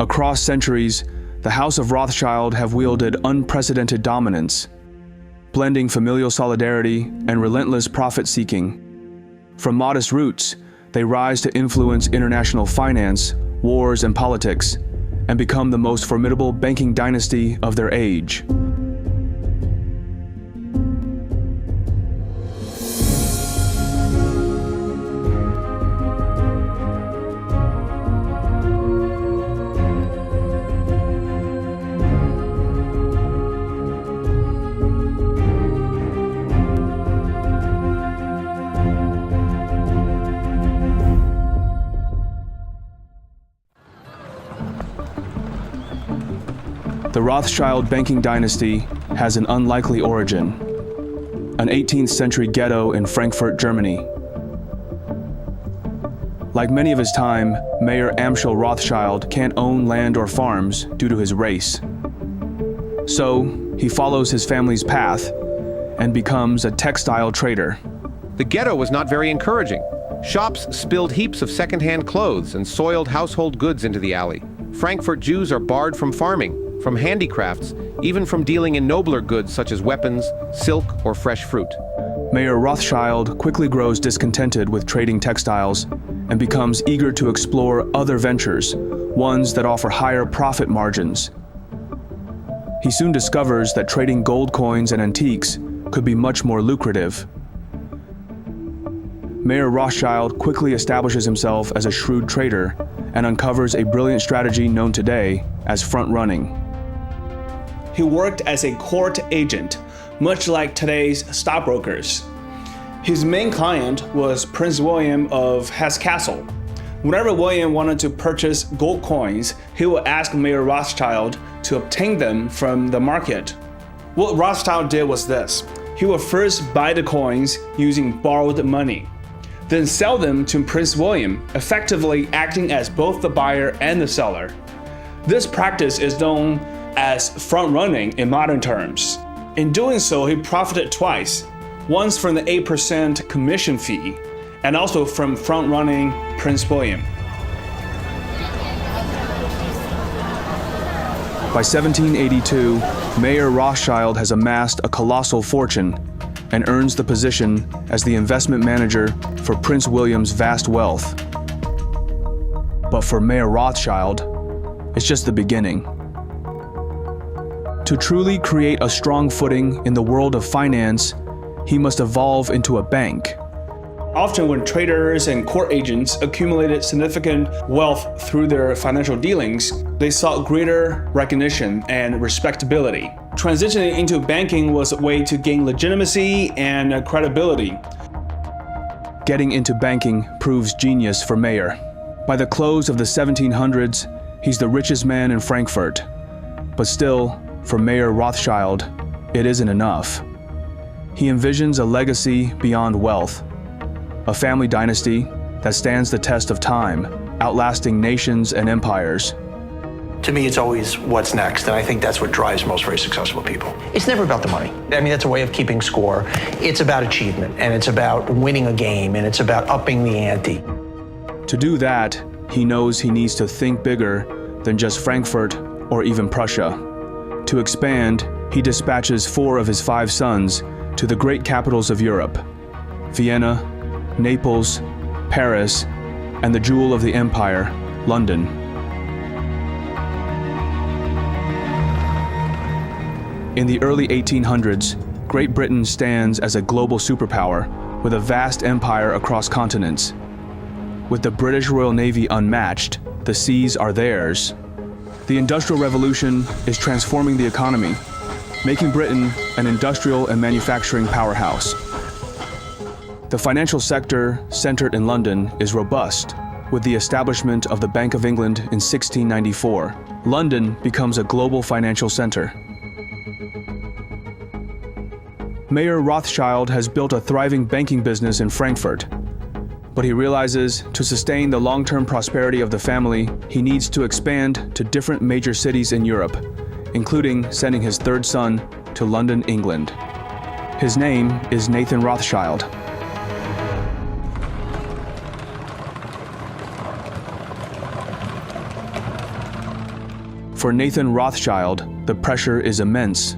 Across centuries, the House of Rothschild have wielded unprecedented dominance, blending familial solidarity and relentless profit-seeking. From modest roots, they rise to influence international finance, wars, and politics, and become the most formidable banking dynasty of their age. The Rothschild banking dynasty has an unlikely origin, an 18th century ghetto in Frankfurt, Germany. Like many of his time, Mayer Amschel Rothschild can't own land or farms due to his race. So, he follows his family's path and becomes a textile trader. The ghetto was not very encouraging. Shops spilled heaps of second-hand clothes and soiled household goods into the alley. Frankfurt Jews are barred from farming, from handicrafts, even from dealing in nobler goods such as weapons, silk, or fresh fruit. Mayer Rothschild quickly grows discontented with trading textiles and becomes eager to explore other ventures, ones that offer higher profit margins. He soon discovers that trading gold coins and antiques could be much more lucrative. Mayer Rothschild quickly establishes himself as a shrewd trader and uncovers a brilliant strategy known today as front-running. He worked as a court agent, much like today's stockbrokers. His main client was Prince William of Hesse-Kassel. Whenever William wanted to purchase gold coins, he would ask Mayer Rothschild to obtain them from the market. What Rothschild did was this. He would first buy the coins using borrowed money, then sell them to Prince William, effectively acting as both the buyer and the seller. This practice is known as front-running in modern terms. In doing so, he profited twice, once from the 8% commission fee, and also from front-running Prince William. By 1782, Mayer Rothschild has amassed a colossal fortune and earns the position as the investment manager for Prince William's vast wealth. But for Mayer Rothschild, it's just the beginning. To truly create a strong footing in the world of finance, he must evolve into a bank. Often when traders and court agents accumulated significant wealth through their financial dealings, they sought greater recognition and respectability. Transitioning into banking was a way to gain legitimacy and credibility. Getting into banking proves genius for Mayer. By the close of the 1700s, he's the richest man in Frankfurt. But still, for Mayer Rothschild, it isn't enough. He envisions a legacy beyond wealth, a family dynasty that stands the test of time, outlasting nations and empires. To me, it's always what's next, and I think that's what drives most very successful people. It's never about the money. I mean, that's a way of keeping score. It's about achievement, and it's about winning a game, and it's about upping the ante. To do that, he knows he needs to think bigger than just Frankfurt or even Prussia. To expand, he dispatches 4 of his 5 sons to the great capitals of Europe: Vienna, Naples, Paris, and the jewel of the empire, London. In the early 1800s, Great Britain stands as a global superpower with a vast empire across continents. With the British Royal Navy unmatched, the seas are theirs. The Industrial Revolution is transforming the economy, making Britain an industrial and manufacturing powerhouse. The financial sector, centered in London, is robust. With the establishment of the Bank of England in 1694, London becomes a global financial center. Mayer Rothschild has built a thriving banking business in Frankfurt, but he realizes to sustain the long-term prosperity of the family, he needs to expand to different major cities in Europe, including sending his 3rd son to London, England. His name is Nathan Rothschild. For Nathan Rothschild, the pressure is immense.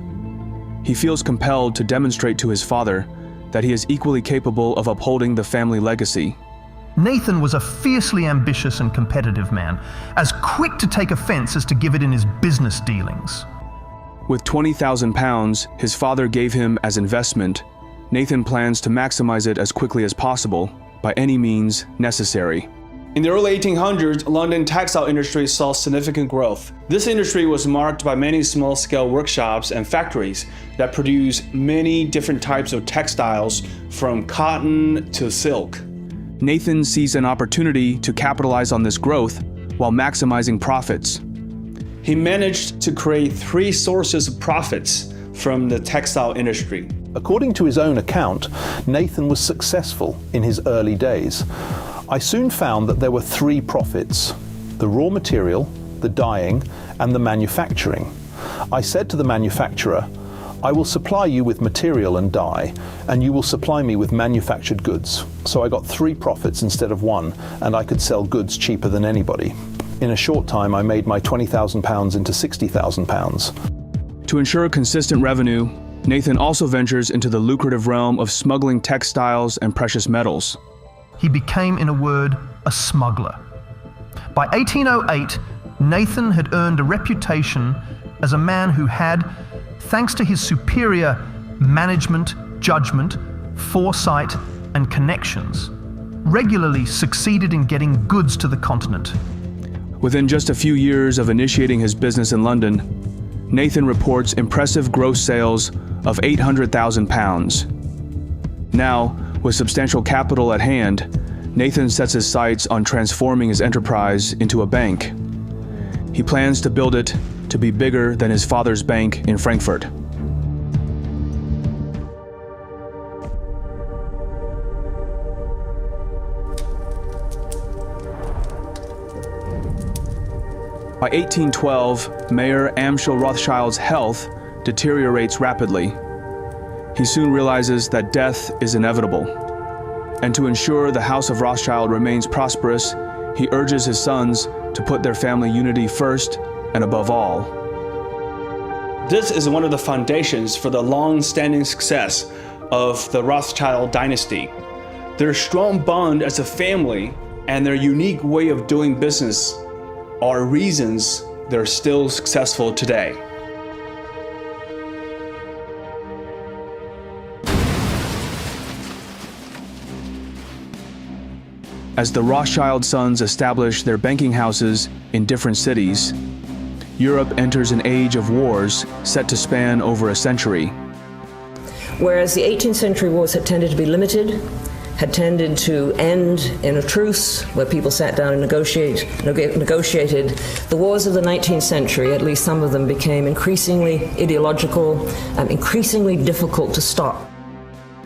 He feels compelled to demonstrate to his father that he is equally capable of upholding the family legacy. Nathan was a fiercely ambitious and competitive man, as quick to take offense as to give it in his business dealings. With £20,000 his father gave him as investment, Nathan plans to maximize it as quickly as possible, by any means necessary. In the early 1800s, London textile industry saw significant growth. This industry was marked by many small-scale workshops and factories that produce many different types of textiles, from cotton to silk. Nathan sees an opportunity to capitalize on this growth while maximizing profits. He managed to create 3 sources of profits from the textile industry. According to his own account, Nathan was successful in his early days. I soon found that there were 3 profits: the raw material, the dyeing, and the manufacturing. I said to the manufacturer, "I will supply you with material and dye, and you will supply me with manufactured goods." So I got 3 profits instead of 1, and I could sell goods cheaper than anybody. In a short time, I made my £20,000 into £60,000. To ensure consistent revenue, Nathan also ventures into the lucrative realm of smuggling textiles and precious metals. He became, in a word, a smuggler. By 1808, Nathan had earned a reputation as a man who had, thanks to his superior management, judgment, foresight, and connections, regularly succeeded in getting goods to the continent. Within just a few years of initiating his business in London, Nathan reports impressive gross sales of £800,000. Now, with substantial capital at hand, Nathan sets his sights on transforming his enterprise into a bank. He plans to build it to be bigger than his father's bank in Frankfurt. By 1812, Mayor Amschel Rothschild's health deteriorates rapidly. He soon realizes that death is inevitable. And to ensure the House of Rothschild remains prosperous, he urges his sons to put their family unity first and above all. This is one of the foundations for the long-standing success of the Rothschild dynasty. Their strong bond as a family and their unique way of doing business are reasons they're still successful today. As the Rothschild sons establish their banking houses in different cities, Europe enters an age of wars set to span over a century. Whereas the 18th century wars had tended to be limited, had tended to end in a truce where people sat down and negotiated, the wars of the 19th century, at least some of them, became increasingly ideological and increasingly difficult to stop.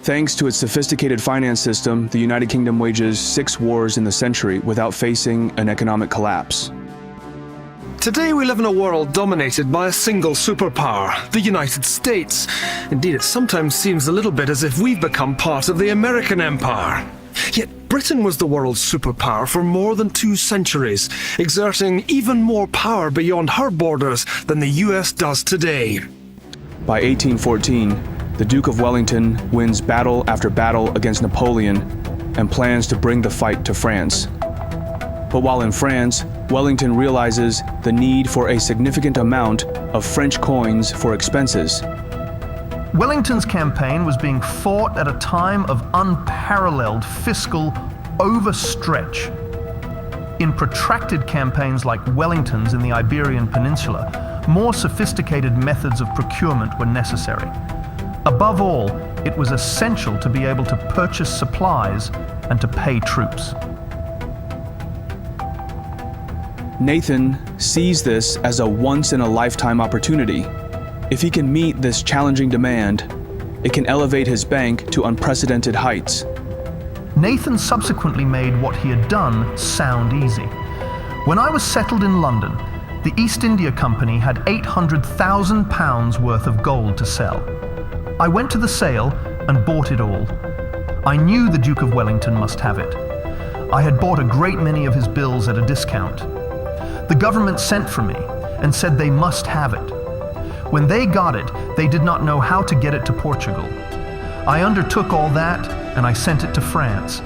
Thanks to its sophisticated finance system, the United Kingdom wages 6 wars in the century without facing an economic collapse. Today we live in a world dominated by a single superpower, the United States. Indeed, it sometimes seems a little bit as if we've become part of the American empire. Yet Britain was the world's superpower for more than 2 centuries, exerting even more power beyond her borders than the US does today. By 1814, the Duke of Wellington wins battle after battle against Napoleon and plans to bring the fight to France. But while in France, Wellington realizes the need for a significant amount of French coins for expenses. Wellington's campaign was being fought at a time of unparalleled fiscal overstretch. In protracted campaigns like Wellington's in the Iberian Peninsula, more sophisticated methods of procurement were necessary. Above all, it was essential to be able to purchase supplies and to pay troops. Nathan sees this as a once-in-a-lifetime opportunity. If he can meet this challenging demand, it can elevate his bank to unprecedented heights. Nathan subsequently made what he had done sound easy. When I was settled in London, the East India Company had £800,000 worth of gold to sell. I went to the sale and bought it all. I knew the Duke of Wellington must have it. I had bought a great many of his bills at a discount. The government sent for me, and said they must have it. When they got it, they did not know how to get it to Portugal. I undertook all that, and I sent it to France.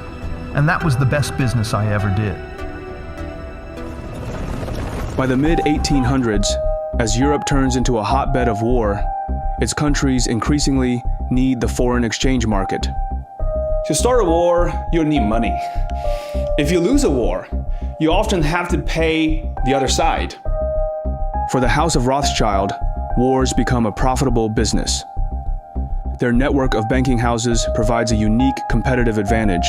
And that was the best business I ever did. By the mid-1800s, as Europe turns into a hotbed of war, its countries increasingly need the foreign exchange market. To start a war, you'll need money. If you lose a war, you often have to pay the other side. For the House of Rothschild, wars become a profitable business. Their network of banking houses provides a unique competitive advantage.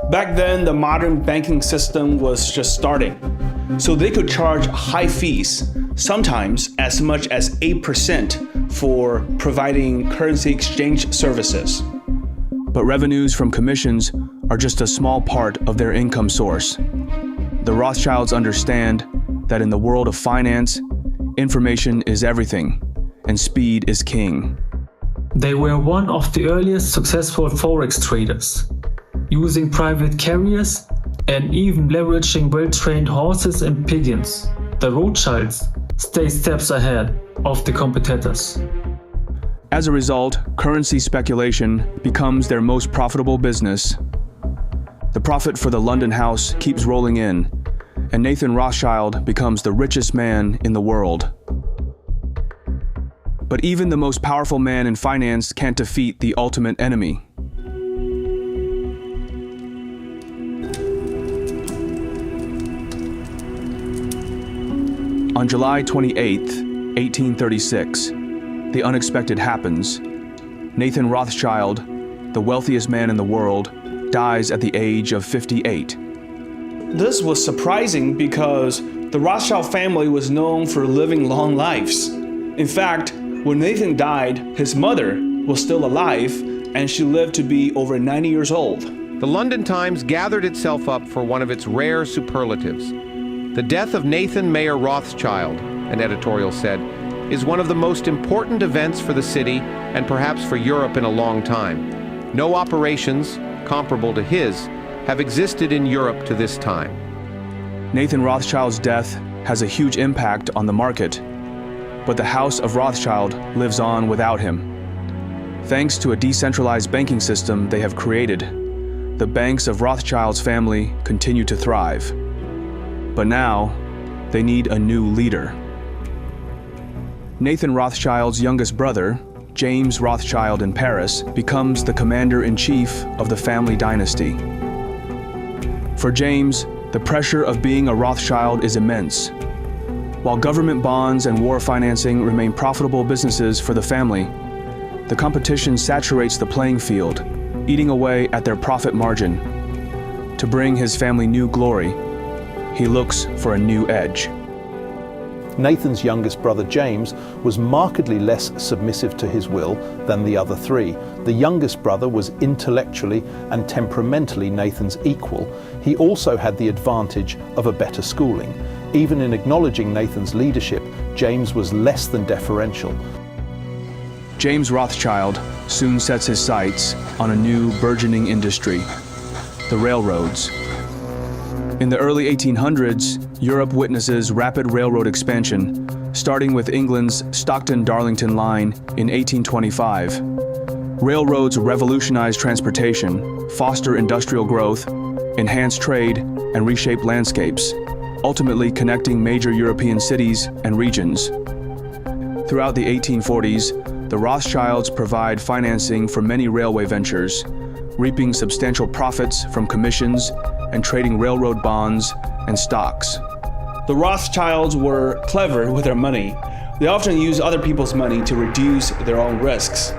Back then, the modern banking system was just starting, so they could charge high fees, sometimes as much as 8% for providing currency exchange services. But revenues from commissions are just a small part of their income source. The Rothschilds understand that in the world of finance, information is everything, and speed is king. They were one of the earliest successful forex traders, using private carriers and even leveraging well-trained horses and pigeons. The Rothschilds stay steps ahead of the competitors. As a result, currency speculation becomes their most profitable business. The profit for the London house keeps rolling in, and Nathan Rothschild becomes the richest man in the world. But even the most powerful man in finance can't defeat the ultimate enemy. On July 28, 1836, the unexpected happens. Nathan Rothschild, the wealthiest man in the world, dies at the age of 58. This was surprising because the Rothschild family was known for living long lives. In fact, when Nathan died, his mother was still alive, and she lived to be over 90 years old. The London Times gathered itself up for one of its rare superlatives. The death of Nathan Mayer Rothschild, an editorial said, is one of the most important events for the city and perhaps for Europe in a long time. No operations comparable to his have existed in Europe to this time. Nathan Rothschild's death has a huge impact on the market, but the House of Rothschild lives on without him. Thanks to a decentralized banking system they have created, the banks of Rothschild's family continue to thrive. But now, they need a new leader. Nathan Rothschild's youngest brother, James Rothschild in Paris, becomes the commander-in-chief of the family dynasty. For James, the pressure of being a Rothschild is immense. While government bonds and war financing remain profitable businesses for the family, the competition saturates the playing field, eating away at their profit margin. To bring his family new glory, he looks for a new edge. Nathan's youngest brother James was markedly less submissive to his will than the other three. The youngest brother was intellectually and temperamentally Nathan's equal. He also had the advantage of a better schooling. Even in acknowledging Nathan's leadership, James was less than deferential. James Rothschild soon sets his sights on a new burgeoning industry, the railroads. In the early 1800s, Europe witnesses rapid railroad expansion, starting with England's Stockton-Darlington line in 1825. Railroads revolutionize transportation, foster industrial growth, enhance trade, and reshape landscapes, ultimately connecting major European cities and regions. Throughout the 1840s, the Rothschilds provide financing for many railway ventures, reaping substantial profits from commissions and trading railroad bonds and stocks. The Rothschilds were clever with their money. They often used other people's money to reduce their own risks.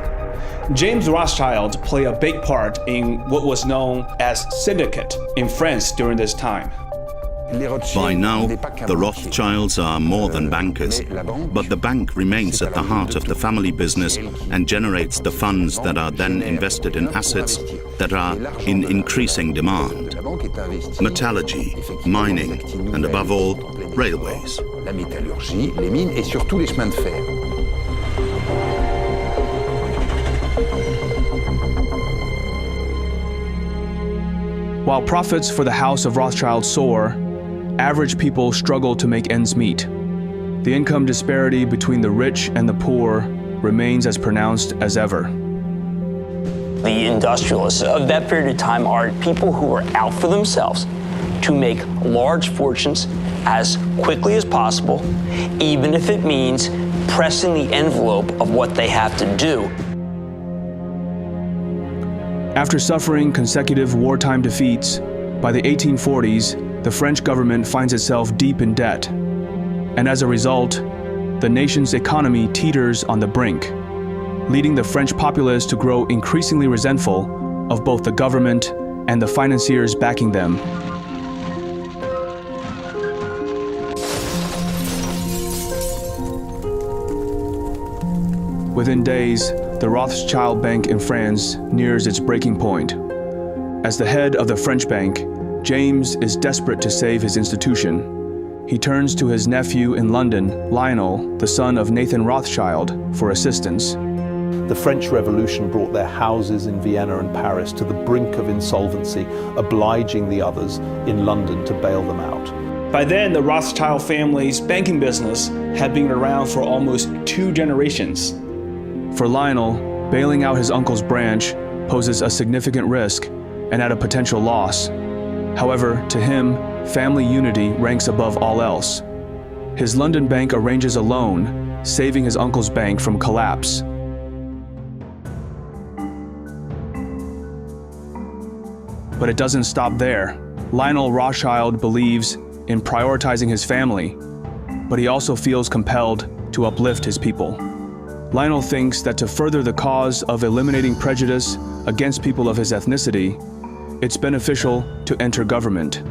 James Rothschild played a big part in what was known as syndicate in France during this time. By now, the Rothschilds are more than bankers, but the bank remains at the heart of the family business and generates the funds that are then invested in assets that are in increasing demand. Metallurgy, mining, and above all, railways. While profits for the House of Rothschild soar, average people struggle to make ends meet. The income disparity between the rich and the poor remains as pronounced as ever. The industrialists of that period of time are people who are out for themselves to make large fortunes as quickly as possible, even if it means pressing the envelope of what they have to do. After suffering consecutive wartime defeats, by the 1840s, the French government finds itself deep in debt. And as a result, the nation's economy teeters on the brink, leading the French populace to grow increasingly resentful of both the government and the financiers backing them. Within days, the Rothschild Bank in France nears its breaking point. As the head of the French bank, James is desperate to save his institution. He turns to his nephew in London, Lionel, the son of Nathan Rothschild, for assistance. The French Revolution brought their houses in Vienna and Paris to the brink of insolvency, obliging the others in London to bail them out. By then, the Rothschild family's banking business had been around for almost 2 generations. For Lionel, bailing out his uncle's branch poses a significant risk and at a potential loss. However, to him, family unity ranks above all else. His London bank arranges a loan, saving his uncle's bank from collapse. But it doesn't stop there. Lionel Rothschild believes in prioritizing his family, but he also feels compelled to uplift his people. Lionel thinks that to further the cause of eliminating prejudice against people of his ethnicity, it's beneficial to enter government.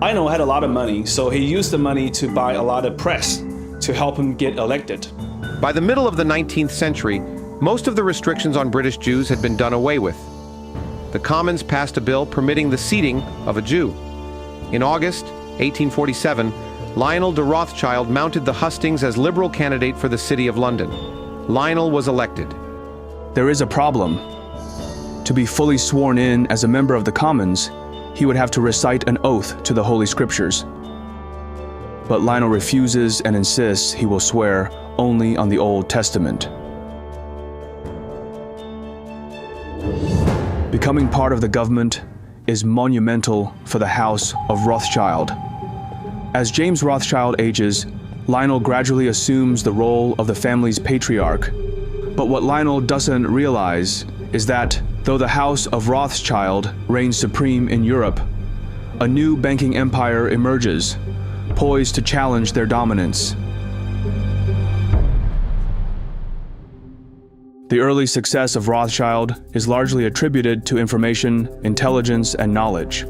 Lionel had a lot of money, so he used the money to buy a lot of press to help him get elected. By the middle of the 19th century, most of the restrictions on British Jews had been done away with. The Commons passed a bill permitting the seating of a Jew. In August 1847, Lionel de Rothschild mounted the hustings as Liberal candidate for the City of London. Lionel was elected. There is a problem. To be fully sworn in as a member of the Commons, he would have to recite an oath to the Holy Scriptures. But Lionel refuses and insists he will swear only on the Old Testament. Becoming part of the government is monumental for the House of Rothschild. As James Rothschild ages, Lionel gradually assumes the role of the family's patriarch. But what Lionel doesn't realize is that, though the House of Rothschild reigns supreme in Europe, a new banking empire emerges, poised to challenge their dominance. The early success of Rothschild is largely attributed to information, intelligence, and knowledge.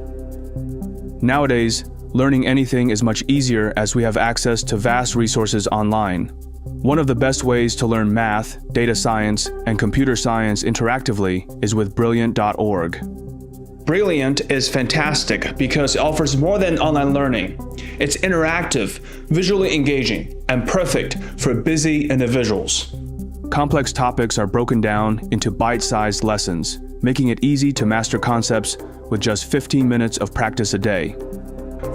Nowadays, learning anything is much easier as we have access to vast resources online. One of the best ways to learn math, data science, and computer science interactively is with Brilliant.org. Brilliant is fantastic because it offers more than online learning. It's interactive, visually engaging, and perfect for busy individuals. Complex topics are broken down into bite-sized lessons, making it easy to master concepts with just 15 minutes of practice a day.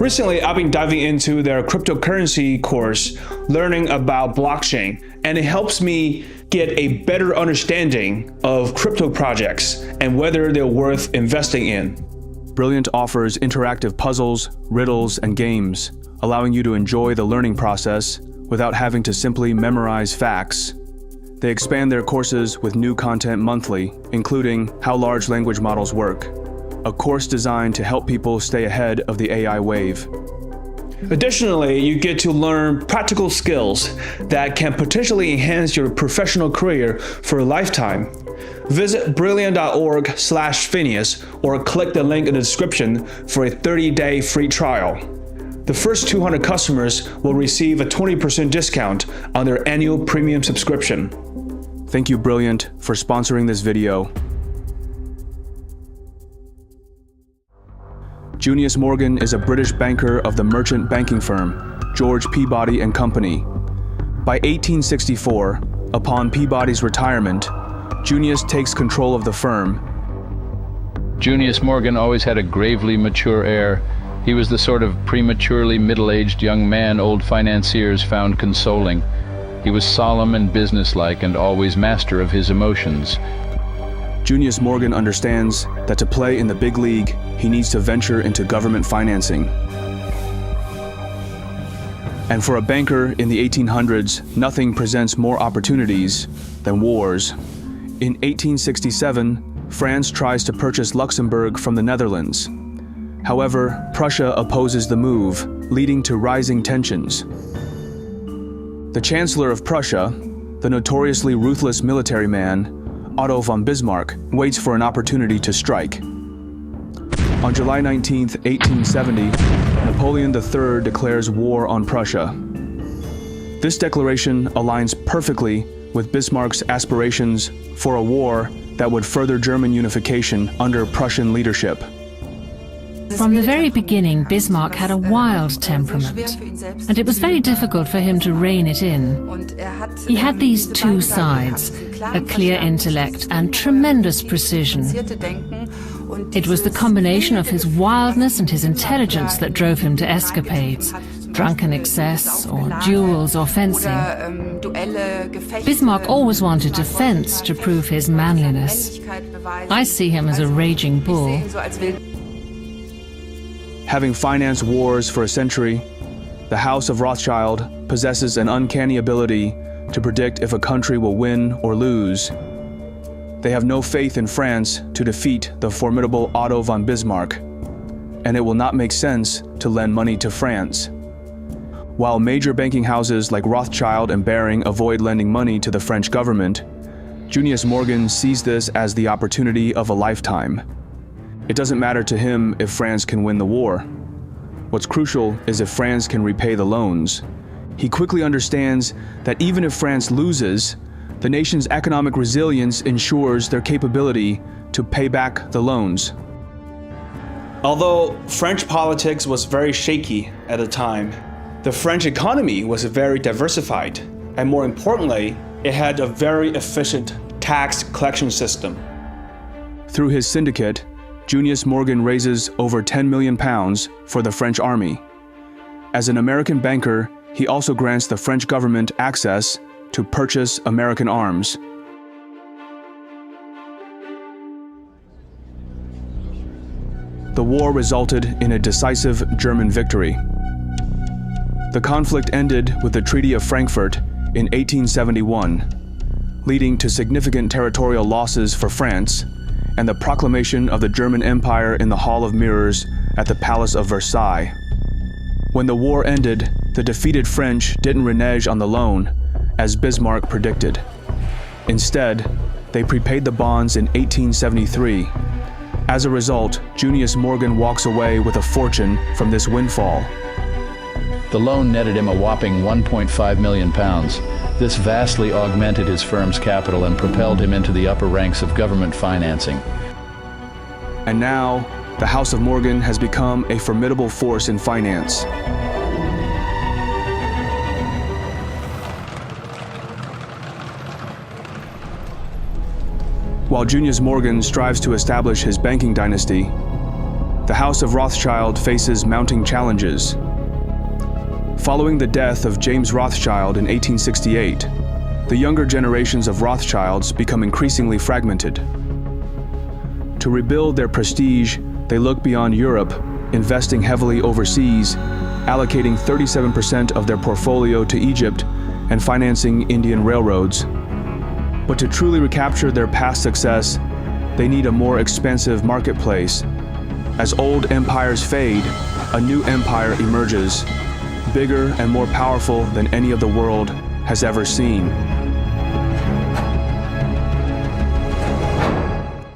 Recently, I've been diving into their cryptocurrency course, learning about blockchain, and it helps me get a better understanding of crypto projects and whether they're worth investing in. Brilliant offers interactive puzzles, riddles, and games, allowing you to enjoy the learning process without having to simply memorize facts. They expand their courses with new content monthly, including How Large Language Models Work, a course designed to help people stay ahead of the AI wave. Additionally, you get to learn practical skills that can potentially enhance your professional career for a lifetime. Visit brilliant.org/Phineas or click the link in the description for a 30-day free trial. The first 200 customers will receive a 20% discount on their annual premium subscription. Thank you, Brilliant, for sponsoring this video. Junius Morgan is a British banker of the merchant banking firm, George Peabody and Company. By 1864, upon Peabody's retirement, Junius takes control of the firm. Junius Morgan always had a gravely mature air. He was the sort of prematurely middle-aged young man old financiers found consoling. He was solemn and businesslike and always master of his emotions. Junius Morgan understands that to play in the big league, he needs to venture into government financing. And for a banker in the 1800s, nothing presents more opportunities than wars. In 1867, France tries to purchase Luxembourg from the Netherlands. However, Prussia opposes the move, leading to rising tensions. The Chancellor of Prussia, the notoriously ruthless military man, Otto von Bismarck, waits for an opportunity to strike. On July 19, 1870, Napoleon III declares war on Prussia. This declaration aligns perfectly with Bismarck's aspirations for a war that would further German unification under Prussian leadership. From the very beginning, Bismarck had a wild temperament, and it was very difficult for him to rein it in. He had these two sides, a clear intellect and tremendous precision. It was the combination of his wildness and his intelligence that drove him to escapades, drunken excess, or duels or fencing. Bismarck always wanted to fence to prove his manliness. I see him as a raging bull. Having financed wars for a century, the House of Rothschild possesses an uncanny ability to predict if a country will win or lose. They have no faith in France to defeat the formidable Otto von Bismarck, and it will not make sense to lend money to France. While major banking houses like Rothschild and Baring avoid lending money to the French government, Junius Morgan sees this as the opportunity of a lifetime. It doesn't matter to him if France can win the war. What's crucial is if France can repay the loans. He quickly understands that even if France loses, the nation's economic resilience ensures their capability to pay back the loans. Although French politics was very shaky at the time, the French economy was very diversified, and more importantly, it had a very efficient tax collection system. Through his syndicate, Junius Morgan raises over £10 million for the French army. As an American banker, he also grants the French government access to purchase American arms. The war resulted in a decisive German victory. The conflict ended with the Treaty of Frankfurt in 1871, leading to significant territorial losses for France and the proclamation of the German Empire in the Hall of Mirrors at the Palace of Versailles. When the war ended, the defeated French didn't renege on the loan, as Bismarck predicted. Instead, they prepaid the bonds in 1873. As a result, Junius Morgan walks away with a fortune from this windfall. The loan netted him a whopping £1.5 million. This vastly augmented his firm's capital and propelled him into the upper ranks of government financing. And now, the House of Morgan has become a formidable force in finance. While Junius Morgan strives to establish his banking dynasty, the House of Rothschild faces mounting challenges. Following the death of James Rothschild in 1868, the younger generations of Rothschilds become increasingly fragmented. To rebuild their prestige, they look beyond Europe, investing heavily overseas, allocating 37% of their portfolio to Egypt and financing Indian railroads. But to truly recapture their past success, they need a more expansive marketplace. As old empires fade, a new empire emerges, bigger and more powerful than any of the world has ever seen.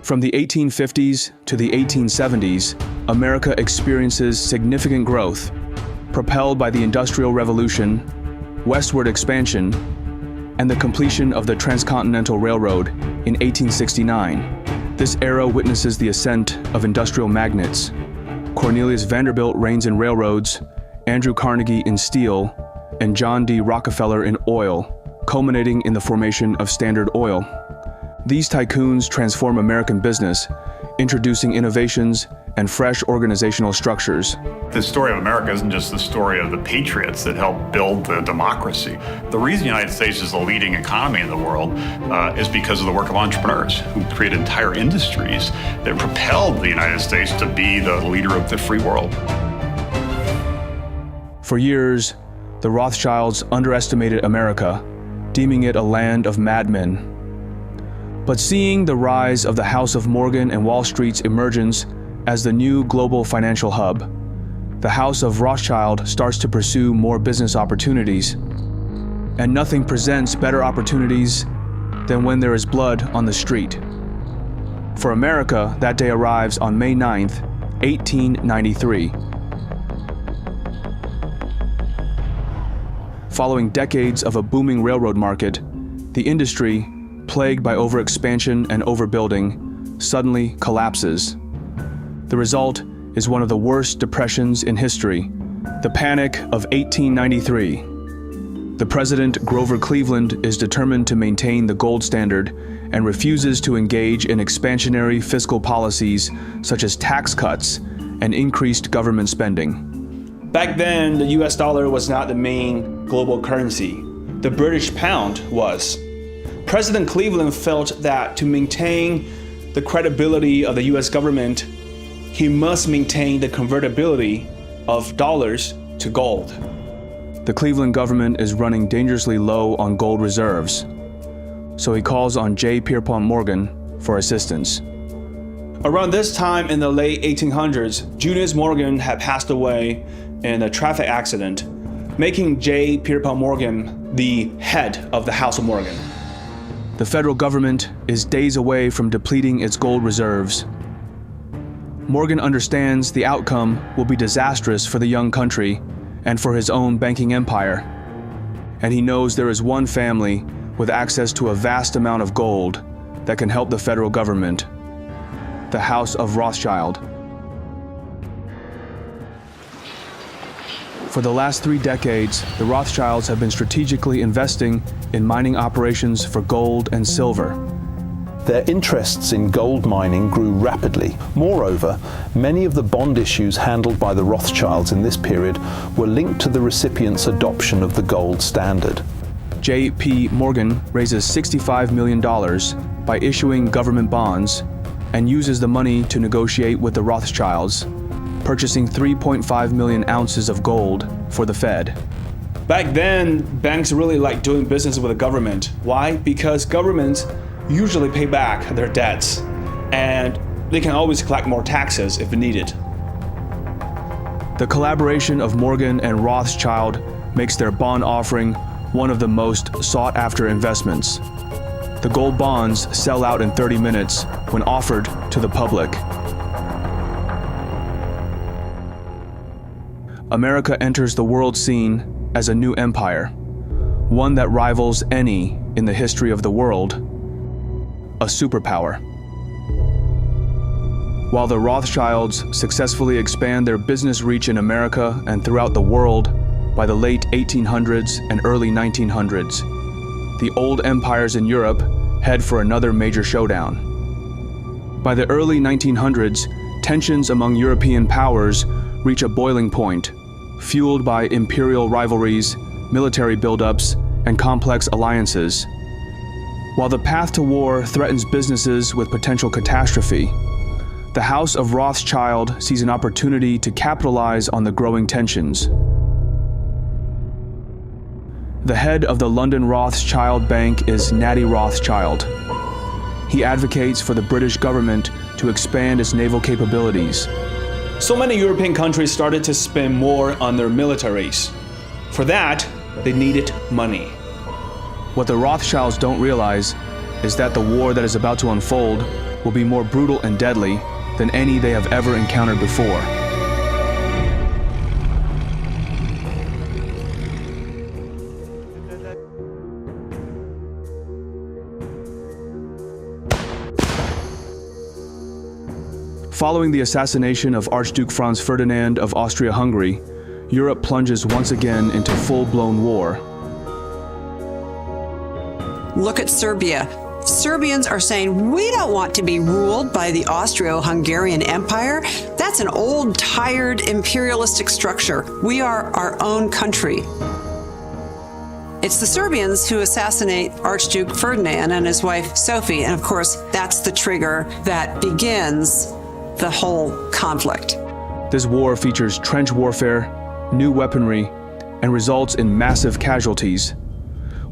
From the 1850s to the 1870s, America experiences significant growth, propelled by the Industrial Revolution, westward expansion, and the completion of the Transcontinental Railroad in 1869. This era witnesses the ascent of industrial magnates. Cornelius Vanderbilt reigns in railroads, Andrew Carnegie in steel, and John D. Rockefeller in oil, culminating in the formation of Standard Oil. These tycoons transform American business, introducing innovations and fresh organizational structures. The story of America isn't just the story of the patriots that helped build the democracy. The reason the United States is the leading economy in the world is because of the work of entrepreneurs who created entire industries that propelled the United States to be the leader of the free world. For years, the Rothschilds underestimated America, deeming it a land of madmen. But seeing the rise of the House of Morgan and Wall Street's emergence as the new global financial hub, the House of Rothschild starts to pursue more business opportunities. And nothing presents better opportunities than when there is blood on the street. For America, that day arrives on May 9th, 1893. Following decades of a booming railroad market, the industry, plagued by overexpansion and overbuilding, suddenly collapses. The result is one of the worst depressions in history, the Panic of 1893. The president, Grover Cleveland, is determined to maintain the gold standard and refuses to engage in expansionary fiscal policies such as tax cuts and increased government spending. Back then, the US dollar was not the main global currency. The British pound was. President Cleveland felt that to maintain the credibility of the US government, he must maintain the convertibility of dollars to gold. The Cleveland government is running dangerously low on gold reserves, so he calls on J. Pierpont Morgan for assistance. Around this time in the late 1800s, Junius Morgan had passed away in a traffic accident, making J. Pierpont Morgan the head of the House of Morgan. The federal government is days away from depleting its gold reserves. Morgan understands the outcome will be disastrous for the young country and for his own banking empire. And he knows there is one family with access to a vast amount of gold that can help the federal government: the House of Rothschild. For the last 3 decades, the Rothschilds have been strategically investing in mining operations for gold and silver. Their interests in gold mining grew rapidly. Moreover, many of the bond issues handled by the Rothschilds in this period were linked to the recipient's adoption of the gold standard. J.P. Morgan raises $65 million by issuing government bonds and uses the money to negotiate with the Rothschilds, purchasing 3.5 million ounces of gold for the Fed. Back then, banks really liked doing business with the government. Why? Because governments usually pay back their debts, and they can always collect more taxes if needed. The collaboration of Morgan and Rothschild makes their bond offering one of the most sought-after investments. The gold bonds sell out in 30 minutes when offered to the public. America enters the world scene as a new empire, one that rivals any in the history of the world, a superpower. While the Rothschilds successfully expand their business reach in America and throughout the world by the late 1800s and early 1900s, the old empires in Europe head for another major showdown. By the early 1900s, tensions among European powers reach a boiling point, fueled by imperial rivalries, military buildups, and complex alliances. While the path to war threatens businesses with potential catastrophe, the House of Rothschild sees an opportunity to capitalize on the growing tensions. The head of the London Rothschild Bank is Natty Rothschild. He advocates for the British government to expand its naval capabilities. So many European countries started to spend more on their militaries. For that, they needed money. What the Rothschilds don't realize is that the war that is about to unfold will be more brutal and deadly than any they have ever encountered before. Following the assassination of Archduke Franz Ferdinand of Austria-Hungary, Europe plunges once again into full-blown war. Look at Serbia. Serbians are saying, we don't want to be ruled by the Austro-Hungarian Empire. That's an old, tired, imperialistic structure. We are our own country. It's the Serbians who assassinate Archduke Ferdinand and his wife Sophie, and of course, that's the trigger that begins the whole conflict. This war features trench warfare, new weaponry, and results in massive casualties,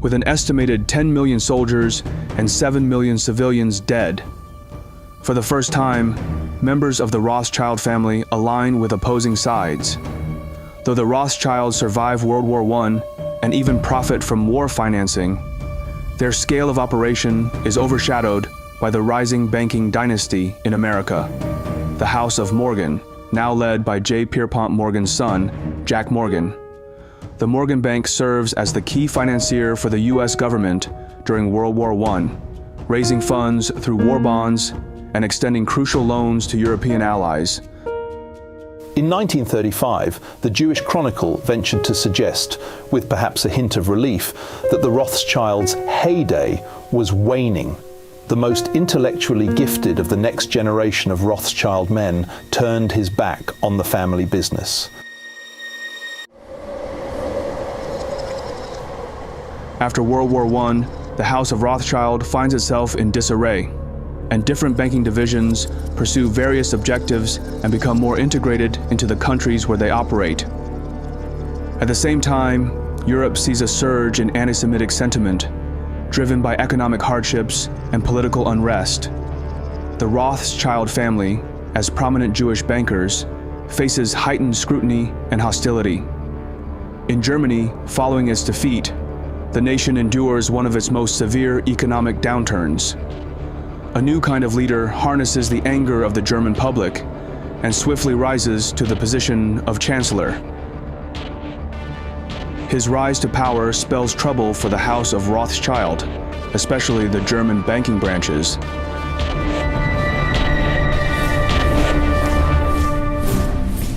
with an estimated 10 million soldiers and 7 million civilians dead. For the first time, members of the Rothschild family align with opposing sides. Though the Rothschilds survive World War I and even profit from war financing, their scale of operation is overshadowed by the rising banking dynasty in America, the House of Morgan, now led by J. Pierpont Morgan's son, Jack Morgan. The Morgan Bank serves as the key financier for the U.S. government during World War I, raising funds through war bonds and extending crucial loans to European allies. In 1935, the Jewish Chronicle ventured to suggest, with perhaps a hint of relief, that the Rothschilds' heyday was waning. The most intellectually gifted of the next generation of Rothschild men turned his back on the family business. After World War I, the House of Rothschild finds itself in disarray, and different banking divisions pursue various objectives and become more integrated into the countries where they operate. At the same time, Europe sees a surge in anti-Semitic sentiment, driven by economic hardships and political unrest. The Rothschild family, as prominent Jewish bankers, faces heightened scrutiny and hostility. In Germany, following its defeat, the nation endures one of its most severe economic downturns. A new kind of leader harnesses the anger of the German public and swiftly rises to the position of chancellor. His rise to power spells trouble for the House of Rothschild, especially the German banking branches.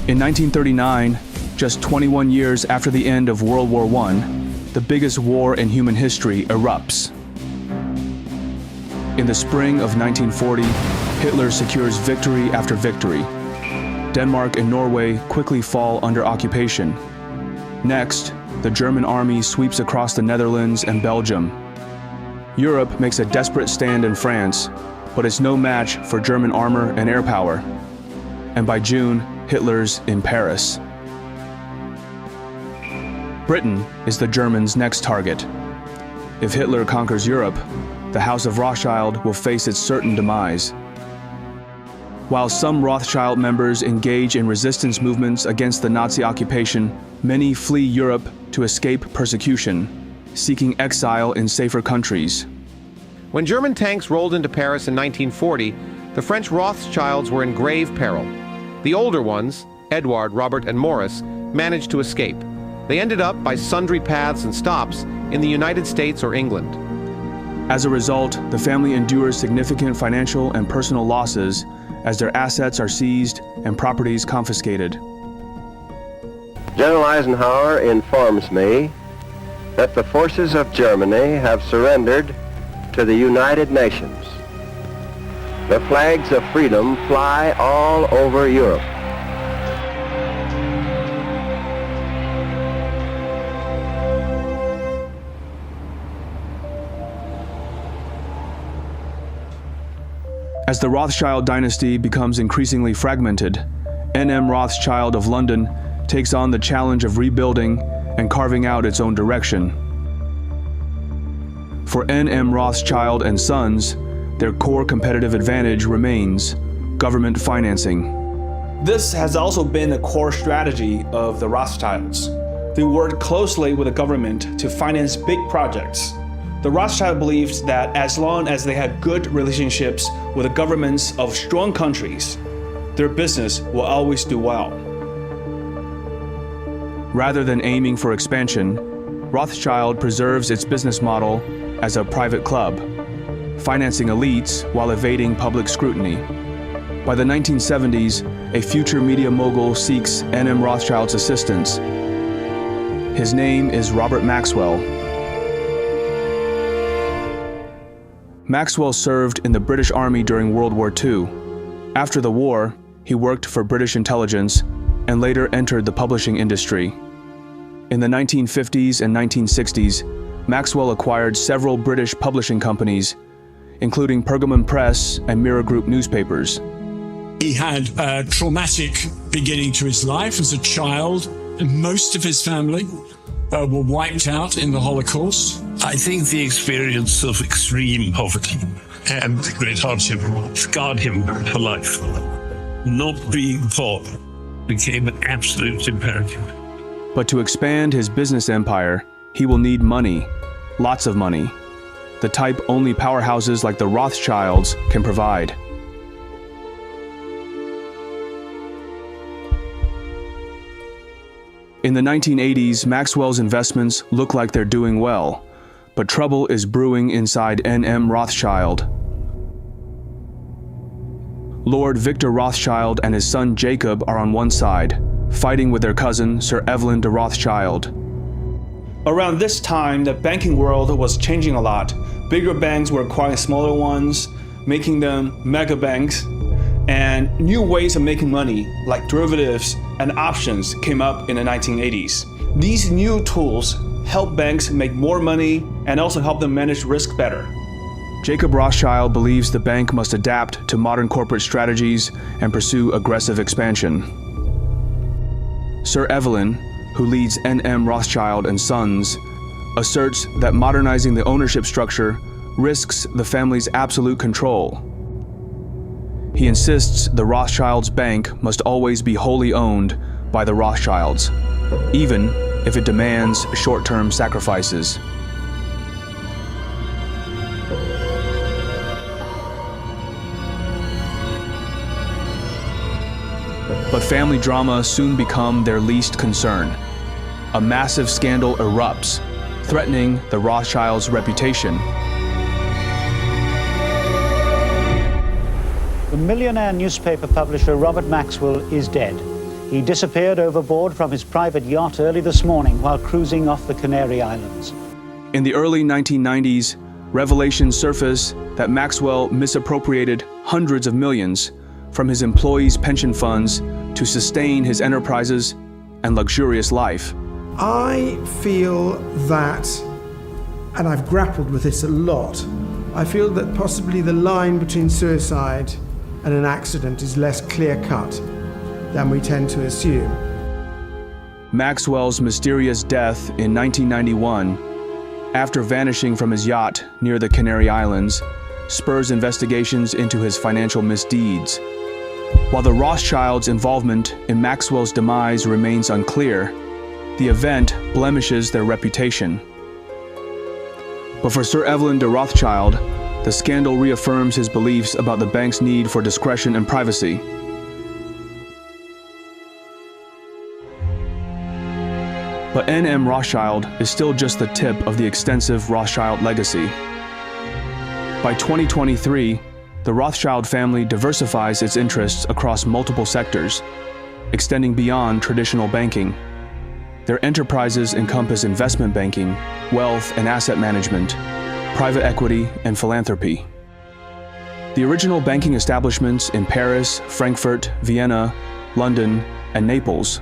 In 1939, just 21 years after the end of World War I, the biggest war in human history erupts. In the spring of 1940, Hitler secures victory after victory. Denmark and Norway quickly fall under occupation. Next, the German army sweeps across the Netherlands and Belgium. Europe makes a desperate stand in France, but it's no match for German armor and air power. And by June, Hitler's in Paris. Britain is the Germans' next target. If Hitler conquers Europe, the House of Rothschild will face its certain demise. While some Rothschild members engage in resistance movements against the Nazi occupation, many flee Europe to escape persecution, seeking exile in safer countries. When German tanks rolled into Paris in 1940, the French Rothschilds were in grave peril. The older ones, Edward, Robert, and Maurice, managed to escape. They ended up by sundry paths and stops in the United States or England. As a result, the family endures significant financial and personal losses as their assets are seized and properties confiscated. General Eisenhower informs me that the forces of Germany have surrendered to the United Nations. The flags of freedom fly all over Europe. As the Rothschild dynasty becomes increasingly fragmented, N.M. Rothschild of London takes on the challenge of rebuilding and carving out its own direction. For N.M. Rothschild and Sons, their core competitive advantage remains government financing. This has also been a core strategy of the Rothschilds. They worked closely with the government to finance big projects. The Rothschild believed that as long as they had good relationships with the governments of strong countries, their business will always do well. Rather than aiming for expansion, Rothschild preserves its business model as a private club, financing elites while evading public scrutiny. By the 1970s, a future media mogul seeks N.M. Rothschild's assistance. His name is Robert Maxwell. Maxwell served in the British Army during World War II. After the war, he worked for British intelligence and later entered the publishing industry. In the 1950s and 1960s, Maxwell acquired several British publishing companies, including Pergamon Press and Mirror Group newspapers. He had a traumatic beginning to his life as a child, and most of his family were wiped out in the Holocaust. I think the experience of extreme poverty and great hardship scarred him for life. Not being poor became an absolute imperative. But to expand his business empire, he will need money, lots of money, the type only powerhouses like the Rothschilds can provide. In the 1980s, Maxwell's investments look like they're doing well, but trouble is brewing inside N.M. Rothschild. Lord Victor Rothschild and his son Jacob are on one side, fighting with their cousin, Sir Evelyn de Rothschild. Around this time, the banking world was changing a lot. Bigger banks were acquiring smaller ones, making them mega banks, and new ways of making money, like derivatives and options, came up in the 1980s. These new tools help banks make more money and also help them manage risk better. Jacob Rothschild believes the bank must adapt to modern corporate strategies and pursue aggressive expansion. Sir Evelyn, who leads N.M. Rothschild and Sons, asserts that modernizing the ownership structure risks the family's absolute control. He insists the Rothschilds' bank must always be wholly owned by the Rothschilds, even if it demands short-term sacrifices. But family drama soon become their least concern. A massive scandal erupts, threatening the Rothschilds' reputation. The millionaire newspaper publisher Robert Maxwell is dead. He disappeared overboard from his private yacht early this morning while cruising off the Canary Islands. In the early 1990s, revelations surface that Maxwell misappropriated hundreds of millions from his employees' pension funds to sustain his enterprises and luxurious life. I feel that, and I've grappled with this a lot, I feel that possibly the line between suicide and an accident is less clear-cut than we tend to assume. Maxwell's mysterious death in 1991, after vanishing from his yacht near the Canary Islands, spurs investigations into his financial misdeeds. While the Rothschilds' involvement in Maxwell's demise remains unclear, the event blemishes their reputation. But for Sir Evelyn de Rothschild, the scandal reaffirms his beliefs about the bank's need for discretion and privacy. But N.M. Rothschild is still just the tip of the extensive Rothschild legacy. By 2023, the Rothschild family diversifies its interests across multiple sectors, extending beyond traditional banking. Their enterprises encompass investment banking, wealth and asset management, private equity, and philanthropy. The original banking establishments in Paris, Frankfurt, Vienna, London, and Naples,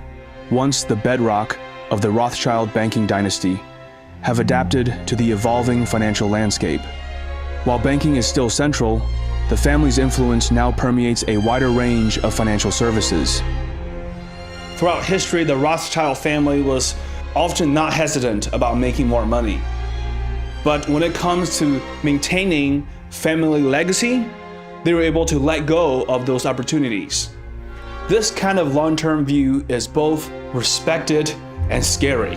once the bedrock of the Rothschild banking dynasty, have adapted to the evolving financial landscape. While banking is still central, the family's influence now permeates a wider range of financial services. Throughout history, the Rothschild family was often not hesitant about making more money. But when it comes to maintaining family legacy, they were able to let go of those opportunities. This kind of long-term view is both respected and scary.